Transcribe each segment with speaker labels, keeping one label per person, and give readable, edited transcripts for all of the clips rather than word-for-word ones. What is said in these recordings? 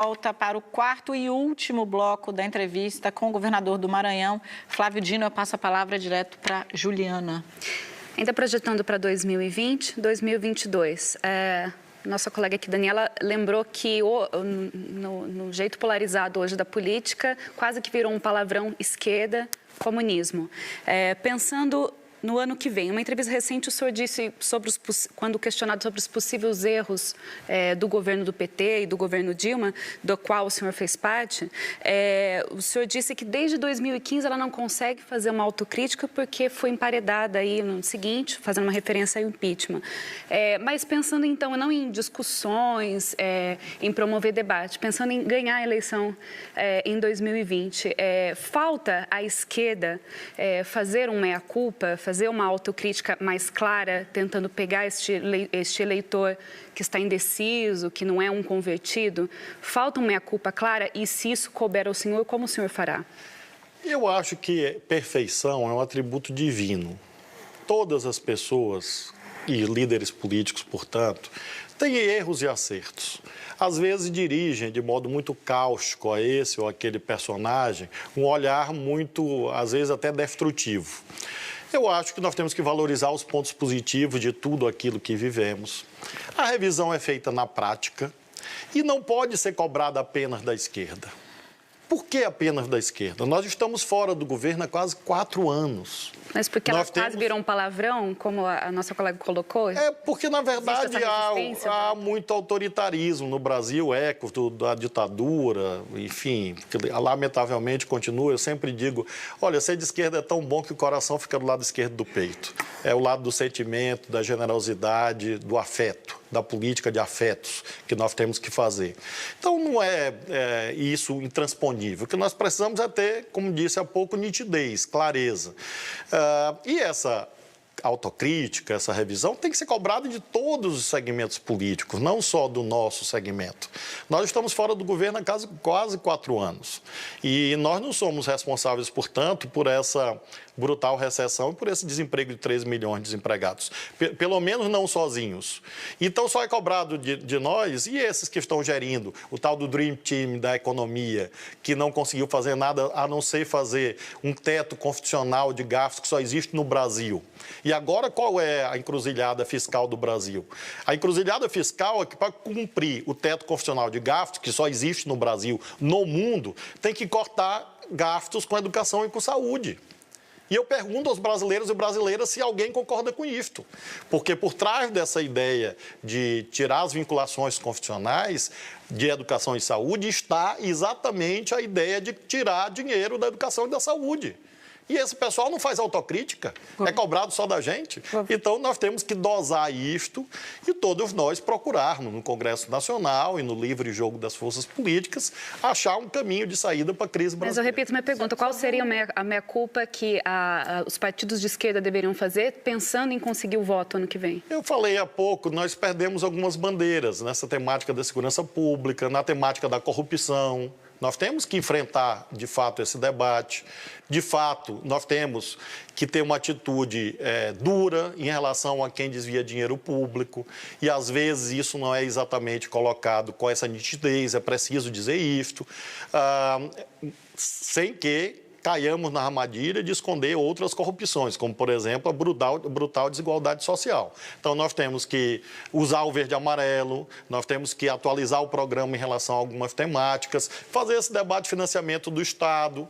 Speaker 1: Volta para o quarto e último bloco da entrevista com o governador do Maranhão, Flávio Dino. Eu passo a palavra direto para Juliana.
Speaker 2: Ainda projetando para 2020, 2022. Nossa colega aqui, Daniela, lembrou que no jeito polarizado hoje da política, quase que virou um palavrão esquerda, comunismo. Pensando no ano que vem, uma entrevista recente, o senhor disse, quando questionado sobre os possíveis erros do governo do PT e do governo Dilma, do qual o senhor fez parte, o senhor disse que desde 2015 ela não consegue fazer uma autocrítica porque foi emparedada aí no seguinte, fazendo uma referência ao impeachment. Mas pensando então não em discussões, em promover debate, pensando em ganhar a eleição em 2020, falta à esquerda fazer um meia-culpa, fazer uma autocrítica mais clara, tentando pegar este eleitor que está indeciso, que não é um convertido? Falta uma meia-culpa clara e, se isso couber ao senhor, como o senhor fará?
Speaker 3: Eu acho que perfeição é um atributo divino. Todas as pessoas e líderes políticos, portanto, têm erros e acertos. Às vezes dirigem de modo muito cáustico a esse ou aquele personagem, um olhar muito, às vezes, até destrutivo. Eu acho que nós temos que valorizar os pontos positivos de tudo aquilo que vivemos. A revisão é feita na prática e não pode ser cobrada apenas da esquerda. Por que apenas da esquerda? Nós estamos fora do governo há quase 4 anos.
Speaker 2: Mas porque ela quase virou um palavrão, como a nossa colega colocou?
Speaker 3: Porque, na verdade, há muito autoritarismo no Brasil, eco da ditadura, enfim, que lamentavelmente continua. Eu sempre digo, olha, ser de esquerda é tão bom que o coração fica do lado esquerdo do peito. É o lado do sentimento, da generosidade, do afeto, da política de afetos que nós temos que fazer. Então, não é isso intransponível. O que nós precisamos é ter, como disse há pouco, nitidez, clareza. E essa autocrítica, essa revisão, tem que ser cobrada de todos os segmentos políticos, não só do nosso segmento. Nós estamos fora do governo há quase 4 anos. E nós não somos responsáveis, portanto, por essa brutal recessão e por esse desemprego de 13 milhões de desempregados. Pelo menos não sozinhos. Então, só é cobrado de nós e esses que estão gerindo o tal do Dream Team da economia, que não conseguiu fazer nada a não ser fazer um teto constitucional de gastos que só existe no Brasil. E agora, qual é a encruzilhada fiscal do Brasil? A encruzilhada fiscal é que, para cumprir o teto constitucional de gastos, que só existe no Brasil, no mundo, tem que cortar gastos com educação e com saúde. E eu pergunto aos brasileiros e brasileiras se alguém concorda com isto. Porque por trás dessa ideia de tirar as vinculações constitucionais de educação e saúde está exatamente a ideia de tirar dinheiro da educação e da saúde. E esse pessoal não faz autocrítica, é cobrado só da gente. Então, nós temos que dosar isto e todos nós procurarmos no Congresso Nacional e no livre jogo das forças políticas achar um caminho de saída para a crise brasileira.
Speaker 2: Mas eu repito minha pergunta, qual seria a meia-culpa que os partidos de esquerda deveriam fazer pensando em conseguir o voto ano que vem?
Speaker 3: Eu falei há pouco, nós perdemos algumas bandeiras nessa temática da segurança pública, na temática da corrupção. Nós temos que enfrentar, de fato, esse debate. De fato, nós temos que ter uma atitude dura em relação a quem desvia dinheiro público. E, às vezes, isso não é exatamente colocado com essa nitidez, é preciso dizer isto, sem que caiamos na armadilha de esconder outras corrupções, como, por exemplo, a brutal desigualdade social. Então, nós temos que usar o verde e amarelo, nós temos que atualizar o programa em relação a algumas temáticas, fazer esse debate de financiamento do Estado,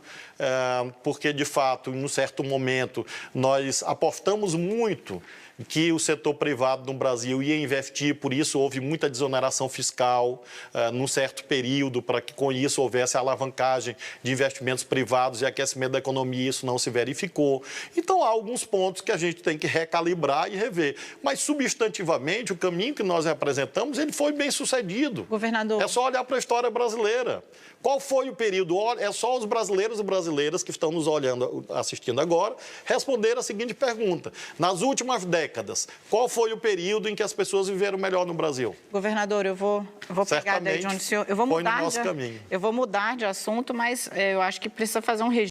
Speaker 3: porque, de fato, em um certo momento, nós apostamos muito que o setor privado no Brasil ia investir, por isso houve muita desoneração fiscal num certo período, para que com isso houvesse alavancagem de investimentos privados e aquecimento da economia, isso não se verificou. Então, há alguns pontos que a gente tem que recalibrar e rever. Mas, substantivamente, o caminho que nós representamos, ele foi bem sucedido.
Speaker 1: Governador.
Speaker 3: É só olhar para a história brasileira. Qual foi o período? É só os brasileiros e brasileiras que estão nos olhando, assistindo agora, responder a seguinte pergunta. Nas últimas décadas, qual foi o período em que as pessoas viveram melhor no Brasil?
Speaker 1: Governador, eu vou pegar daí de onde o senhor... Eu vou mudar de assunto, mas eu acho que precisa fazer um registro.